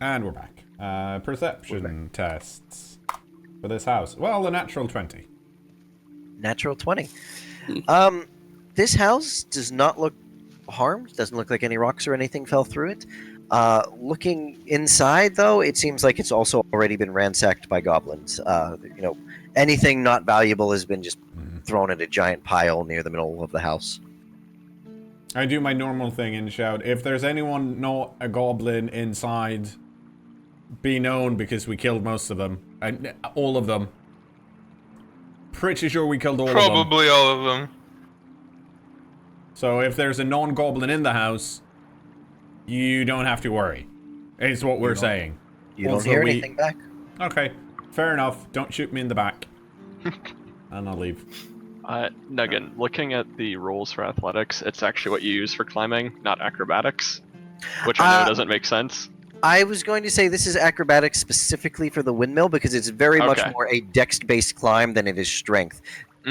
And we're back. Perception tests for this house. Well, a natural 20. Natural 20. This house does not look harmed. Doesn't look like any rocks or anything fell through it. Looking inside, though, it seems like it's also already been ransacked by goblins. Anything not valuable has been just thrown in a giant pile near the middle of the house. I do my normal thing and shout, if there's anyone not a goblin inside, be known because we killed most of them. All of them. Pretty sure we killed all of them. Probably all of them. So if there's a non-goblin in the house, you don't have to worry. Is what we're saying. You don't hear anything back? Okay, fair enough. Don't shoot me in the back. And I'll leave. Nugget, looking at the rules for athletics, it's actually what you use for climbing, not acrobatics. Which I know doesn't make sense. I was going to say this is acrobatics specifically for the windmill because it's very much more a dex-based climb than it is strength,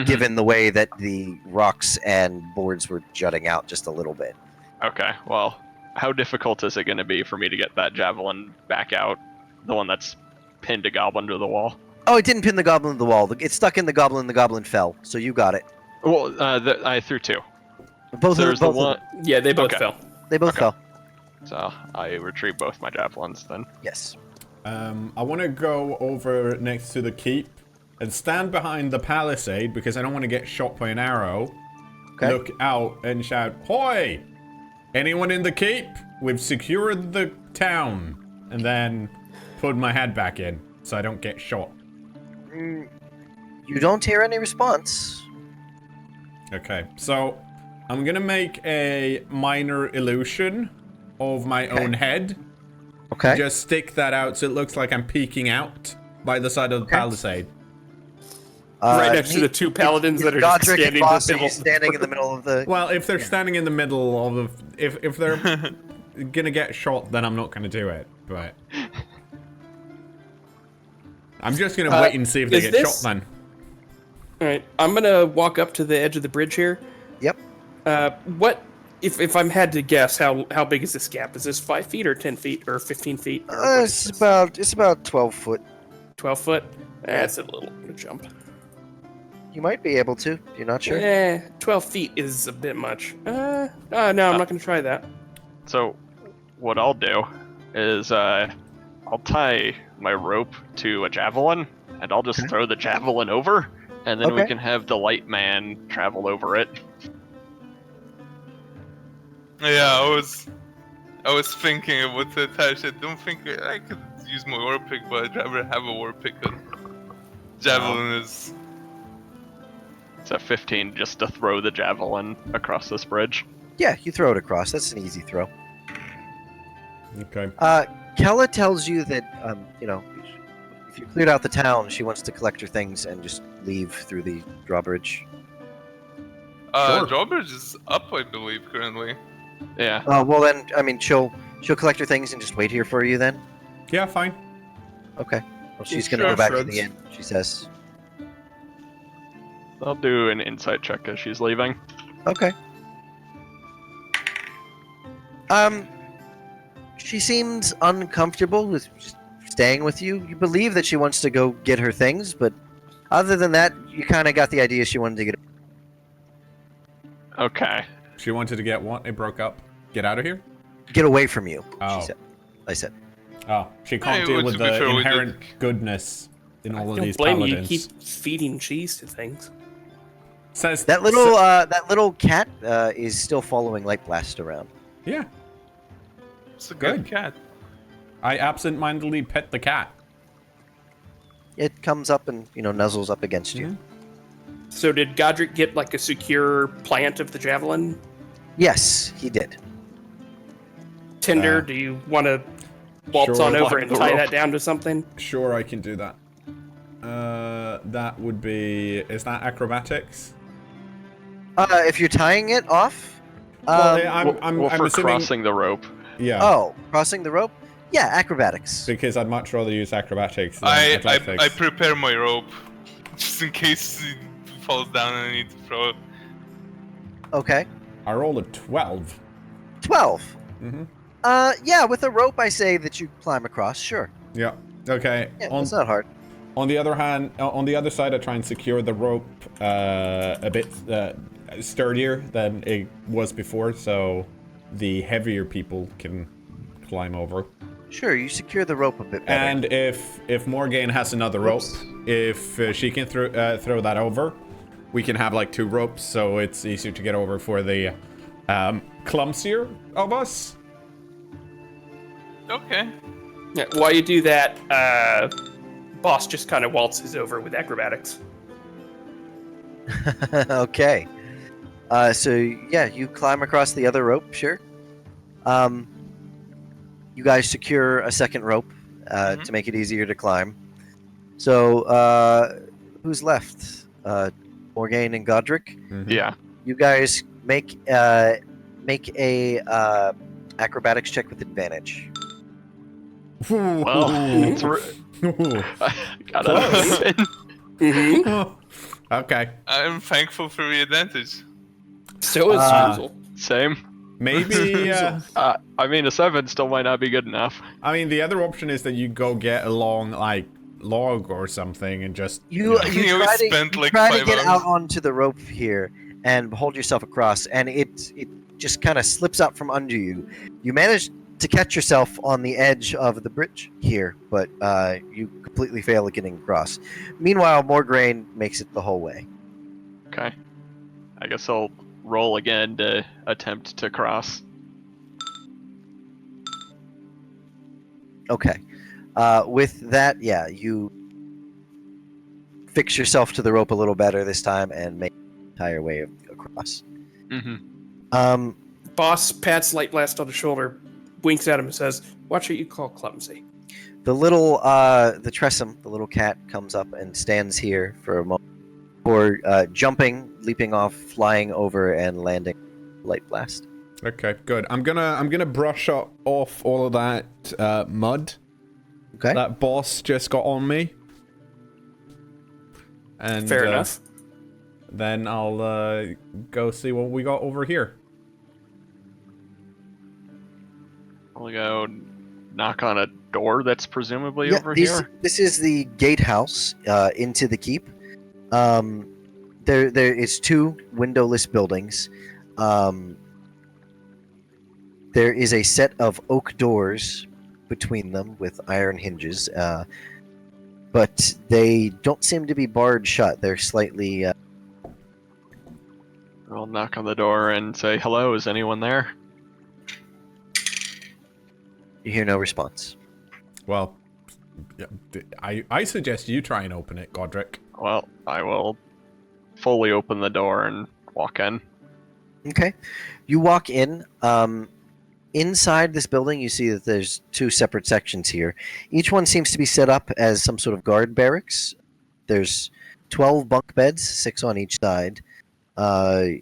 given the way that the rocks and boards were jutting out just a little bit. Okay, well, how difficult is it going to be for me to get that javelin back out? The one that's pinned a goblin to the wall? Oh, it didn't pin the goblin to the wall. It stuck in the goblin fell, so you got it. Well, I threw two. Both of them. One... Yeah, they both fell. They both fell. So I retrieve both my javelins then. Yes. I want to go over next to the keep and stand behind the palisade because I don't want to get shot by an arrow. Okay. Look out and shout, "Hoy! Anyone in the keep? We've secured the town." And then put my head back in so I don't get shot. You don't hear any response. Okay, so I'm gonna make a minor illusion of my own head. Okay. Just stick that out so it looks like I'm peeking out by the side of the palisade. Right next to the two paladins that are just standing standing in the middle of the... Well, if they're standing in the middle of the... If they're gonna get shot, then I'm not gonna do it, but... I'm just gonna wait and see if they get shot then. Alright, I'm gonna walk up to the edge of the bridge here. Yep. What... If I'm had to guess, how big is this gap? Is this 5 feet or 10 feet or 15 feet? It's about 12 foot. 12 foot? That's a little jump. You might be able to. You're not sure? 12 feet is a bit much. No, I'm not going to try that. So, what I'll do is I'll tie my rope to a javelin, and I'll just throw the javelin over, and then we can have the light man travel over it. Yeah, I was thinking about to attach it. Don't think I could use my war pick, but I'd rather have a war pick. Javelin is... It's a 15 just to throw the javelin across this bridge. Yeah, you throw it across. That's an easy throw. Okay. Kella tells you that, if you cleared out the town, she wants to collect her things and just leave through the drawbridge. Sure. Drawbridge is up, I believe, currently. Yeah. Well then, I mean, she'll collect her things and just wait here for you then? Yeah, fine. Okay. Well, she's gonna go back to the inn, she says. I'll do an insight check as she's leaving. Okay. She seems uncomfortable with just staying with you. You believe that she wants to go get her things, but other than that, you kind of got the idea she wanted to get... Okay. She wanted to get what? It broke up. Get out of here? Get away from you, Oh. she said. I said. Oh, she can't deal with the inherent goodness in all of these paladins. Blame you. Keep feeding cheese to things. Says That little cat is still following Light Blast around. Yeah, It's a good cat. I absentmindedly pet the cat. It comes up and, nuzzles up against you. So did Godric get like a secure plant of the javelin? Yes, he did. Tinder, do you want to waltz on over and tie that down to something? Sure, I can do that. That would be... Is that acrobatics? If you're tying it off... I'm for assuming... crossing the rope. Yeah. Oh, crossing the rope? Yeah, acrobatics. Because I'd much rather use acrobatics than I athletics. prepare my rope just in case it falls down and I need to throw it. Okay. I rolled a 12. 12. Mm-hmm. Yeah, with a rope, I say that you climb across. Sure. Yeah. Okay. Yeah, it's not hard. On the other hand, on the other side, I try and secure the rope a bit sturdier than it was before, so the heavier people can climb over. Sure, you secure the rope a bit better. And if Morgane has another rope, if she can throw that over, we can have like 2 ropes, so it's easier to get over for the clumsier of us. Okay. Yeah, while you do that, boss just kind of waltzes over with acrobatics. Okay. So yeah, you climb across the other rope. Sure. You guys secure a second rope to make it easier to climb. So who's left? Morgane and Godric. Mm-hmm. Yeah. You guys make a acrobatics check with advantage. Well, it's got a Mm-hmm. Okay. I'm thankful for the advantage. So is Snoozle. Same. Maybe. I mean, a 7 still might not be good enough. I mean, the other option is that you go get a long like log or something and just You You try to, spent, you like, try to 5 get hours. out onto the rope here and hold yourself across, and it just kind of slips out from under you. You manage to catch yourself on the edge of the bridge here, but you completely fail at getting across. Meanwhile, Morgane makes it the whole way. Okay. I guess I'll roll again to attempt to cross. Okay. With that, yeah, you fix yourself to the rope a little better this time and make the entire way across. Mm-hmm. Boss pats Light Blast on the shoulder, winks at him, and says, "Watch what you call clumsy." The little, the Tressum, the little cat, comes up and stands here for a moment before jumping, leaping off, flying over, and landing Light Blast. Okay, good. I'm gonna brush off all of that mud Okay. that boss just got on me. And Fair enough. Then I'll go see what we got over here. I'll go knock on a door that's presumably over here. This is the gatehouse into the keep. There is 2 windowless buildings. There is a set of oak doors between them with iron hinges, but they don't seem to be barred shut. They're slightly. I'll knock on the door and say, "Hello, is anyone there?" You hear no response. Well, I suggest you try and open it, Godric. Well, I will fully open the door and walk in. Okay, you walk in. Inside this building, you see that there's 2 separate sections here. Each one seems to be set up as some sort of guard barracks. There's 12 bunk beds, 6 on each side.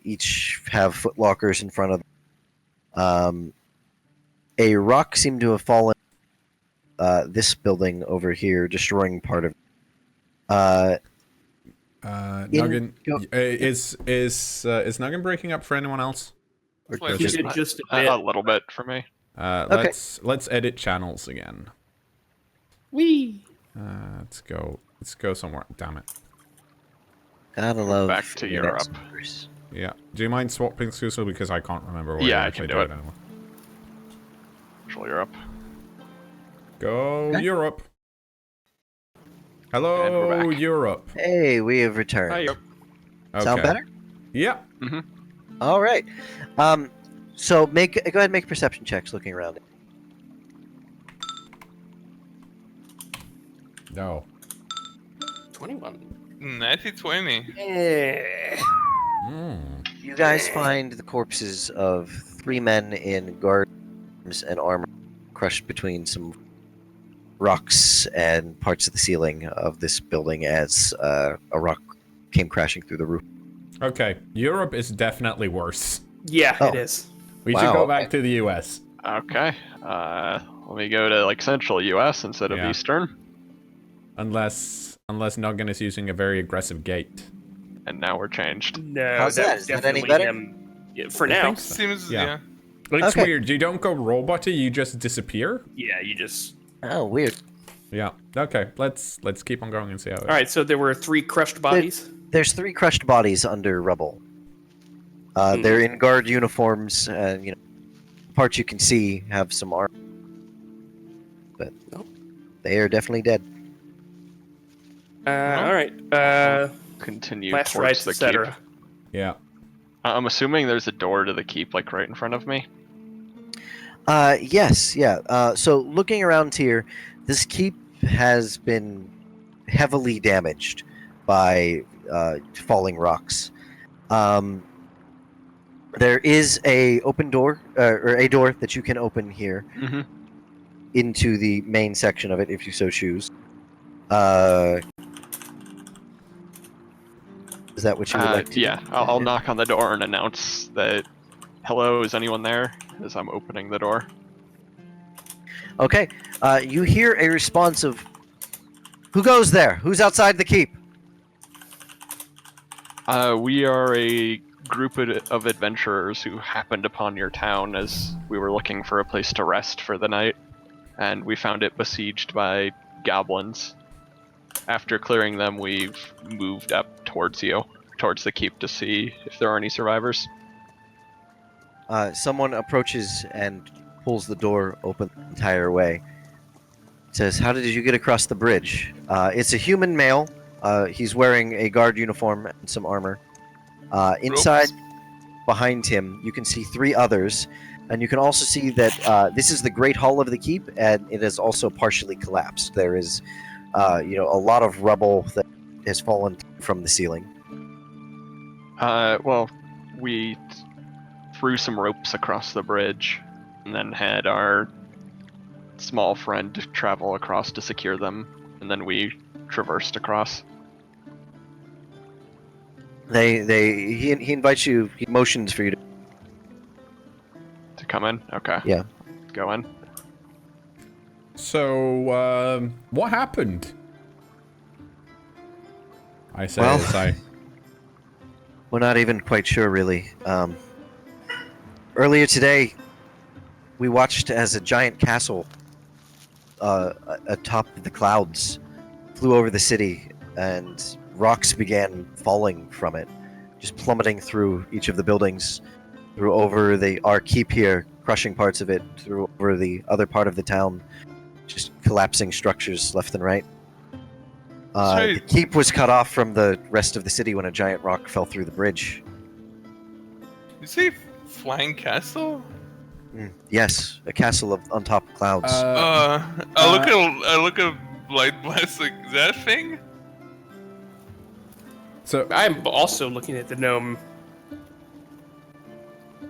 Each have foot lockers in front of them. A rock seemed to have fallen this building over here, destroying part of it. Nuggin, is Nuggin breaking up for anyone else? Or Well, He just- did just a bit. A little bit for me. let's edit channels again. Wee. Let's go somewhere. Damn it. Gotta love Back to internet Europe. servers. Yeah. Do you mind swapping Suso because I can't remember what Yeah, you I actually can do it. anymore. Control Europe. Go Okay. Europe. And Hello, we're back. Europe. Hey, we have returned. Hi, Europe. Okay. Sound better? Yeah. All right. So go ahead and make perception checks looking around. No. 21. 90-20. Eh. You guys find the corpses of 3 men in guards and armor crushed between some rocks and parts of the ceiling of this building as a rock came crashing through the roof. Okay. Europe is definitely worse. Yeah, Oh. it is. We Wow, should go okay. back to the US. Okay. Let me go to like central U.S. instead of Yeah. eastern. Unless Noggin is using a very aggressive gate. And now we're changed. No, How's that? was Is that any definitely better? him. Yeah, for I now. think so. Seems, Yeah. yeah. It's Okay. weird. You don't go robot-y, you just disappear? Yeah, you just. Oh, weird. Yeah. Okay, let's keep on going and see how it All right, so there were 3 crushed bodies. There's 3 crushed bodies under rubble. They're in guard uniforms, and parts you can see have some armor, but they are definitely dead. All right. Continue Last towards rites, the etc. keep. Yeah. I'm assuming there's a door to the keep, like right in front of me. Yes, yeah. So looking around here, this keep has been heavily damaged by falling rocks. There is a open door, or a door that you can open here into the main section of it, if you so choose. Is that what you would like to do? Yeah, I'll knock on the door and announce that, hello, is anyone there? As I'm opening the door. Okay. You hear a response of, who goes there? Who's outside the keep? We are a group of adventurers who happened upon your town as we were looking for a place to rest for the night, and we found it besieged by goblins. After clearing them, we've moved up towards you, towards the keep, to see if there are any survivors. Someone approaches and pulls the door open the entire way. Says, how did you get across the bridge? It's a human male. He's wearing a guard uniform and some armor. Inside, behind him, you can see 3 others, and you can also see that this is the great hall of the keep, and it is also partially collapsed. There is, a lot of rubble that has fallen from the ceiling. Well, we threw some ropes across the bridge, and then had our small friend travel across to secure them, and then we traversed across. He invites you. He motions for you To come in? Okay. Yeah. Go in. So, what happened? I say Well- as I... We're not even quite sure, really. Earlier today, we watched as a giant castle atop the clouds flew over the city, and rocks began falling from it, just plummeting through each of the buildings, through over our keep here, crushing parts of it, through over the other part of the town, just collapsing structures left and right. Sorry. The keep was cut off from the rest of the city when a giant rock fell through the bridge. You say flying castle? Yes, a castle on top of clouds. I look at light blast like that thing. So, I'm also looking at the gnome.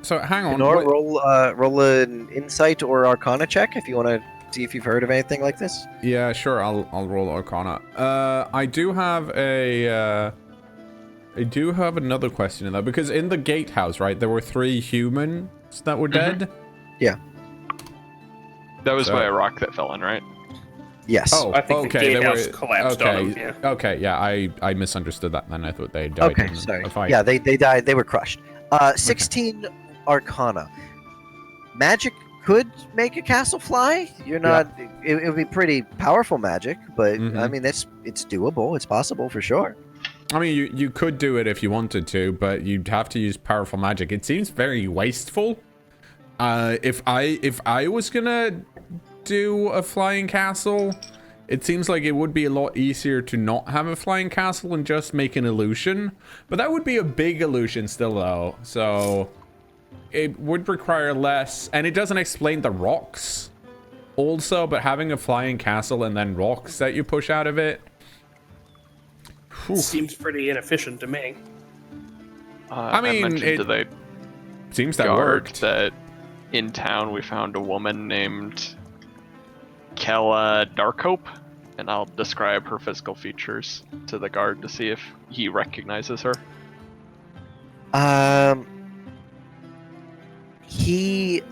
so hang on. Nor what- roll an insight or arcana check if you want to see if you've heard of anything like this. Yeah, sure. I'll roll Arcana. I do have another question in there, because in the gatehouse, right, there were 3 humans that were dead. Yeah. That was So- by a rock that fell in, right? Yes. Oh, I think the okay. gatehouse collapsed on okay, them, yeah. okay, yeah. I misunderstood that. Then I thought they died. Okay, in sorry. a fight. Yeah, they died. They were crushed. 16 arcana. Magic could make a castle fly. You're not. It would be pretty powerful magic, but I mean, it's doable. It's possible for sure. I mean, you could do it if you wanted to, but you'd have to use powerful magic. It seems very wasteful. If I was gonna do a flying castle, it seems like it would be a lot easier to not have a flying castle and just make an illusion. But that would be a big illusion still, though. So it would require less, and it doesn't explain the rocks also, but having a flying castle and then rocks that you push out of it. Whew. Seems pretty inefficient to me. I mean, mentioned it to the seems that guard worked. that in town we found a woman named Kella Darkhope, and I'll describe her physical features to the guard to see if he recognizes her. He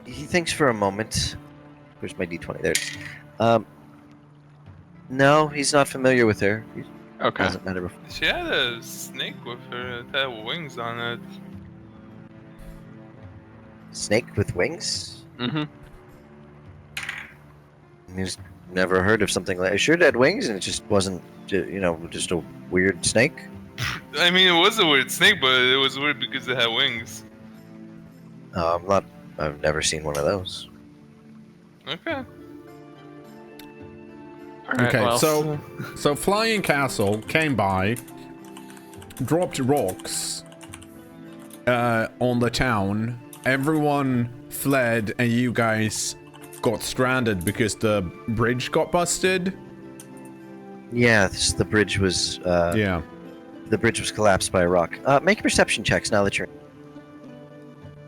thinks for a moment. Where's my d20? There it is. No, he's not familiar with her. He Okay. doesn't matter before. She had a snake with her that had wings on it. snake with wings? Mm-hmm. He's never heard of something like. It sure had wings, and it just wasn't, just a weird snake. I mean, it was a weird snake, but it was weird because it had wings. I've never seen one of those. Okay. Alright, Okay, well, so Flying Castle came by, dropped rocks on the town. Everyone fled, and you guys got stranded because the bridge got busted. Yeah, the bridge was. Yeah. The bridge was collapsed by a rock. Make perception checks now that you're.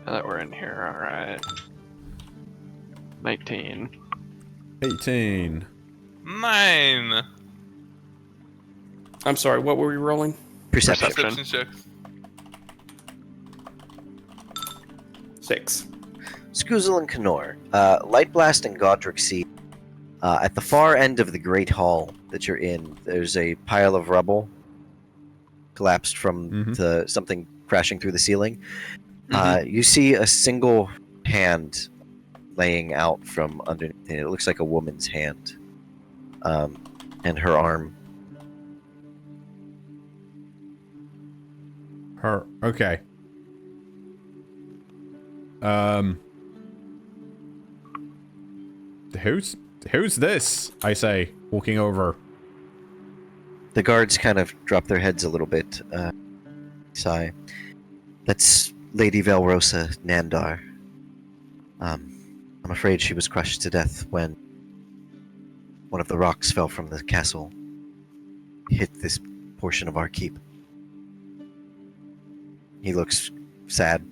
now that we're in here, alright. 19. 18. 9. I'm sorry, what were we rolling? Perception. Perception checks. 6. Skoozle and cKnoor. Light Blast and Godric see. At the far end of the Great Hall that you're in, there's a pile of rubble collapsed from something crashing through the ceiling. You see a single hand laying out from underneath it. It looks like a woman's hand. And her arm. Her. Okay. Who's this? I say, walking over. The guards kind of drop their heads a little bit. Sigh. That's Lady Valrosa Nandar. I'm afraid she was crushed to death when one of the rocks fell from the castle, hit this portion of our keep. He looks sad,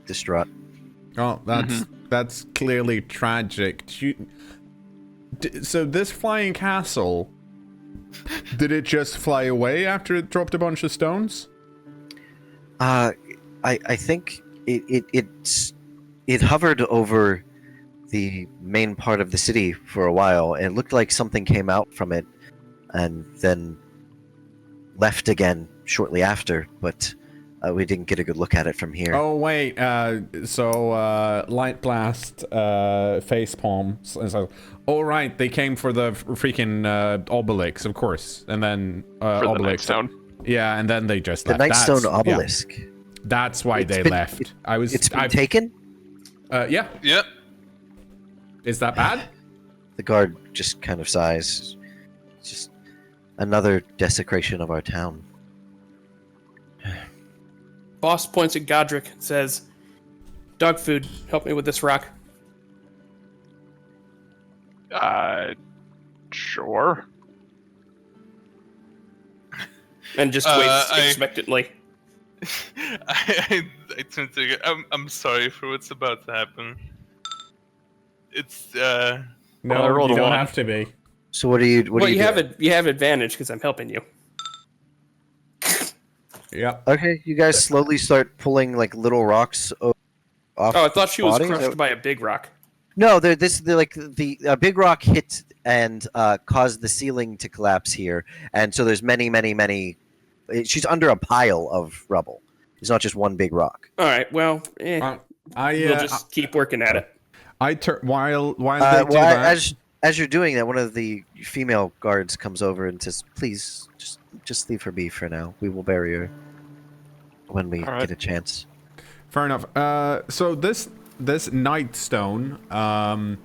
distraught. Oh, that's clearly tragic. So this flying castle, did it just fly away after it dropped a bunch of stones? I think it hovered over the main part of the city for a while, and it looked like something came out from it and then left again shortly after, but we didn't get a good look at it from here. Oh wait, so Light Blast, face palms. So, all right, they came for the freaking obelisk, of course, and then for obelisk. the Nightstone. Yeah, and then they just The left. Nightstone obelisk. Yeah, that's why they left. It's been taken? Yeah. Yep. Is that bad? The guard just kind of sighs. It's just another desecration of our town. Boss points at Godric and says, "Dog food, help me with this rock." Sure. And just waits expectantly. I turn to. I'm sorry for what's about to happen. It's No, I rolled you a don't 1. have to be. So what do you Well, you doing? have advantage because I'm helping you. Yeah. Okay, you guys slowly start pulling like little rocks off. Oh, I thought she was body? crushed by a big rock. No, the big rock hit and caused the ceiling to collapse here, and so there's many. She's under a pile of rubble. It's not just one big rock. All right, well, we'll just keep working at it. While they do that. As you're doing that, one of the female guards comes over and says, "Please, just leave her be for now. We will bury her when we get a chance." Fair enough. So this Nightstone,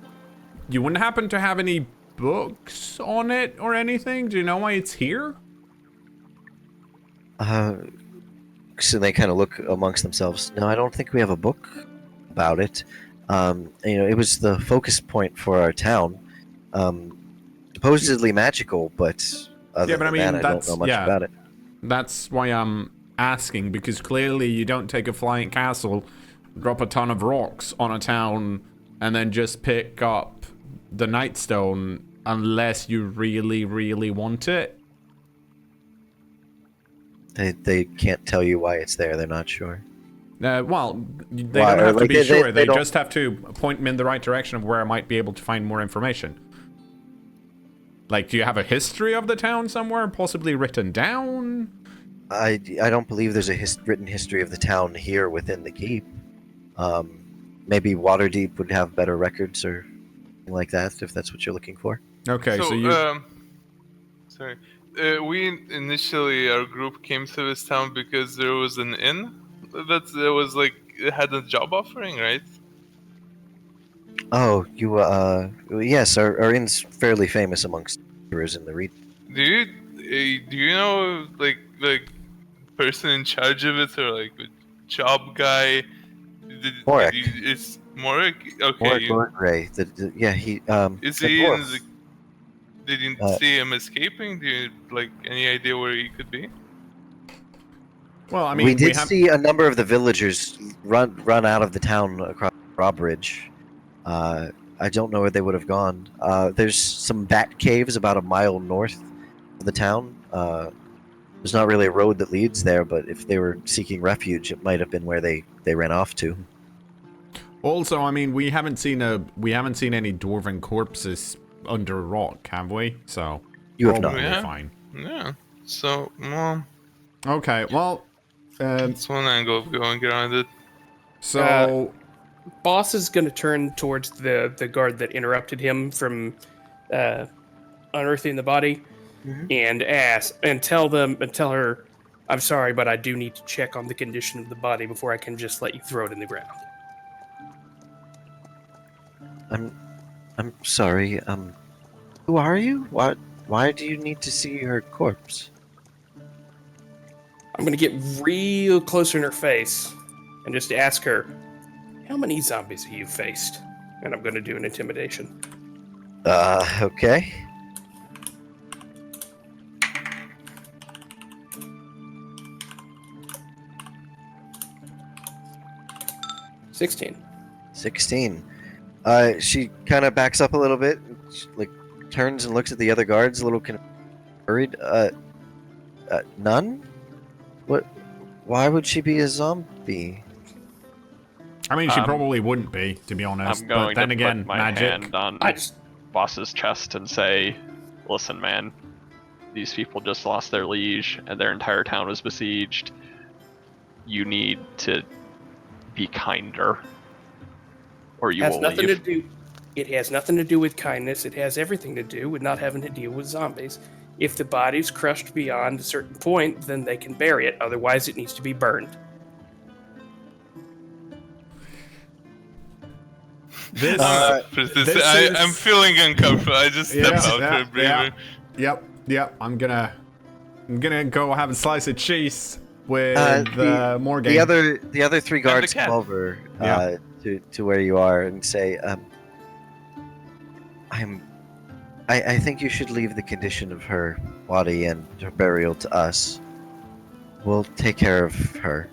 you wouldn't happen to have any books on it or anything? Do you know why it's here? So they kind of look amongst themselves. No, I don't think we have a book about it. It was the focus point for our town. Supposedly magical, but other than that, I don't know much about it. That's why I'm asking, because clearly you don't take a flying castle, drop a ton of rocks on a town, and then just pick up the Nightstone unless you really, really want it. They can't tell you why it's there. They're not sure. Well, they don't have to be sure. They just have to point me in the right direction of where I might be able to find more information. Like, do you have a history of the town somewhere, possibly written down? I don't believe there's a written history of the town here within the keep. Maybe Waterdeep would have better records or something like that, if that's what you're looking for. Okay, so, So, you. sorry. We initially, our group came to this town because there was an inn that was like, it had a job offering, right? Oh, you, yes, our inn's fairly famous amongst tourists in the region. Do you know like the person in charge of it or like a job guy? Morik. It's Morik. Okay, Morik Lordgrey. Yeah, he, is a he in dwarf. Did you Uh, see him escaping? Do you like any idea where he could be? Well, I we mean, did have. see a number of the villagers run out of the town across the drawbridge. I don't know where they would have gone. There's some bat caves about a mile north of the town. There's not really a road that leads there, but if they were seeking refuge, it might have been where they ran off to. Also, I mean, we haven't seen any dwarven corpses under a rock, have we? So You have not. probably Yeah. fine. Yeah. So, well, Okay, well, that's one angle of going around it. so Boss is going to turn towards the guard that interrupted him from unearthing the body, and tell her, I'm sorry, but I do need to check on the condition of the body before I can just let you throw it in the ground. I'm sorry. Who are you? Why do you need to see her corpse? I'm going to get real close in her face and just ask her, how many zombies have you faced? And I'm going to do an intimidation. Okay. $16. 16. She kind of backs up a little bit, like turns and looks at the other guards, a little worried. None? What? Why would she be a zombie? I mean, she probably wouldn't be, to be honest. I'm going but then to again, put my magic. hand on I just boss's chest and say, "Listen, man, these people just lost their liege, and their entire town was besieged. You need to be kinder, or you has will nothing leave." to do. It has nothing to do with kindness. It has everything to do with not having to deal with zombies. If the body's crushed beyond a certain point, then they can bury it. Otherwise, it needs to be burned. This, I'm feeling uncomfortable. I just step out for a breather. Yep. I'm gonna go have a slice of cheese with Morgan. The other three guards cat. come over Yeah. to where you are and say, I think you should leave the condition of her body and her burial to us. We'll take care of her.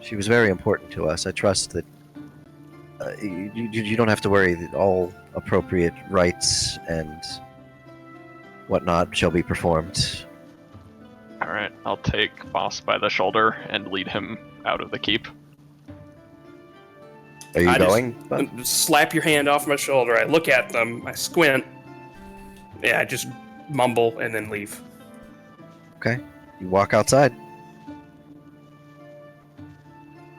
She was very important to us. I trust that you don't have to worry that all appropriate rites and whatnot shall be performed. All right, I'll take Boss by the shoulder and lead him out of the keep. Are you I just- going? bud? Slap your hand off my shoulder. I look at them. I squint. Yeah, I just mumble and then leave. Okay. You walk outside.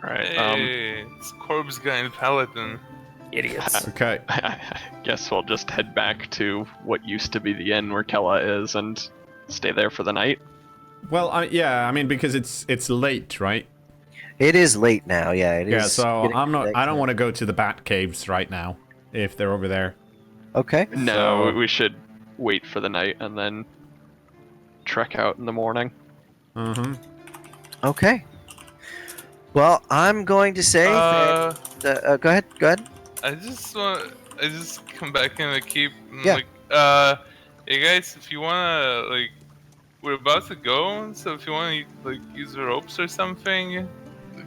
All right. Hey, it's corpse guy and paladin. Idiots. Okay. I guess we'll just head back to what used to be the inn where Kella is and stay there for the night. Well, yeah. I mean, because it's late, right? It is late now. Yeah, it is. Yeah. So getting I'm not. I don't nighttime. want to go to the bat caves right now. If they're over there. Okay. No, So- we should wait for the night and then trek out in the morning. Mm-hmm. Okay. Well, I'm going to say Uh, that. Go ahead. Go ahead. I just come back in the keep. And Yeah. Like, hey guys, if you wanna like, we're about to go. So if you wanna like use the ropes or something,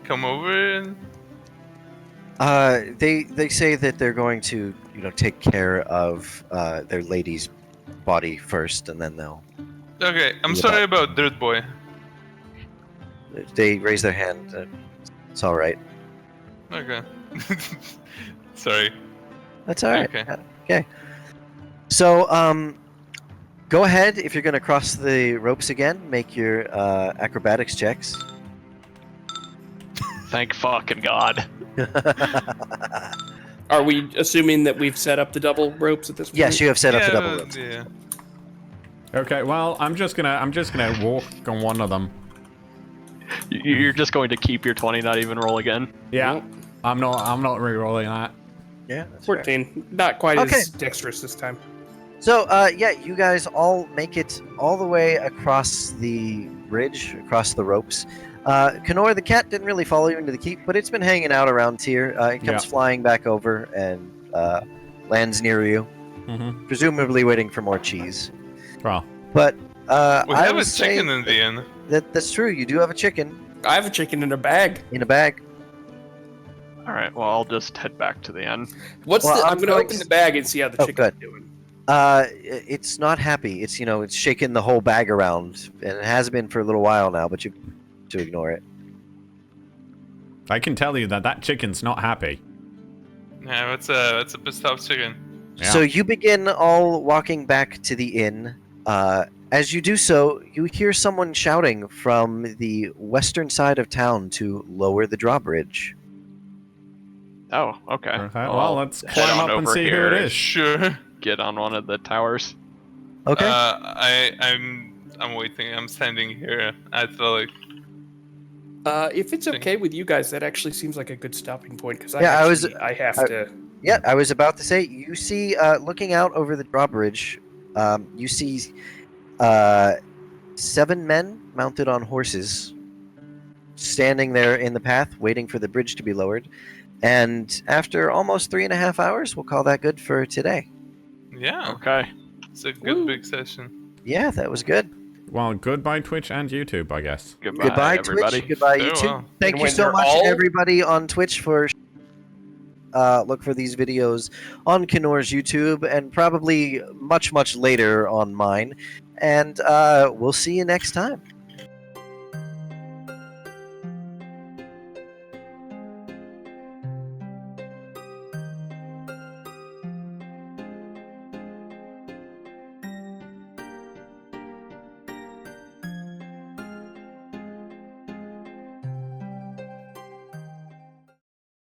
come over and. They say that they're going to take care of their lady's body first, and then they'll. Okay, I'm Yeah. sorry about Dirt Boy. They raise their hand. It's all right. Okay. Sorry. That's all right. Okay. Okay. So, go ahead if you're going to cross the ropes again. Make your acrobatics checks. Thank fucking God. Are we assuming that we've set up the double ropes at this point? Yes, you have set up the double ropes. Yeah. Okay, well, I'm just gonna walk on one of them. You're just going to keep your 20, not even roll again. Yeah, I'm not re-rolling that. Yeah, that's fair. 14. Not quite Okay. as dexterous this time. So, yeah, you guys all make it all the way across the bridge, across the ropes. cKnoor, the cat didn't really follow you into the keep, but it's been hanging out around here. It comes flying back over and lands near you, presumably waiting for more cheese. Well, But We I have a would say chicken in the inn. that's true. You do have a chicken I have a chicken in a bag. in a bag. All right. Well, I'll just head back to the end. What's Well, the? I'm I'm going to going open to- the bag and see how the Oh, chicken's good. doing. It's not happy. It's it's shaking the whole bag around, and it has been for a little while now. But you to ignore it. I can tell you that chicken's not happy. Yeah, that's a pissed off chicken. Yeah. So you begin all walking back to the inn. As you do so, you hear someone shouting from the western side of town to lower the drawbridge. Oh, okay. Okay, well, let's head climb on up and over see who here it is. Sure. Get on one of the towers. Okay. I'm waiting. I'm standing here at the like. If it's okay with you guys, that actually seems like a good stopping point because Yeah, I have to. Yeah, I was about to say. You see, looking out over the drawbridge, you see 7 men mounted on horses, standing there in the path, waiting for the bridge to be lowered. And after almost 3.5 hours, we'll call that good for today. Yeah, Okay. it's a good big session. Yeah, that was good. Well, goodbye Twitch and YouTube, I guess. Goodbye, everybody. Twitch. Goodbye, Very YouTube. well. Thank And you when so they're much, all- everybody on Twitch, for look for these videos on cKnoor's YouTube and probably much, much later on mine. And we'll see you next time.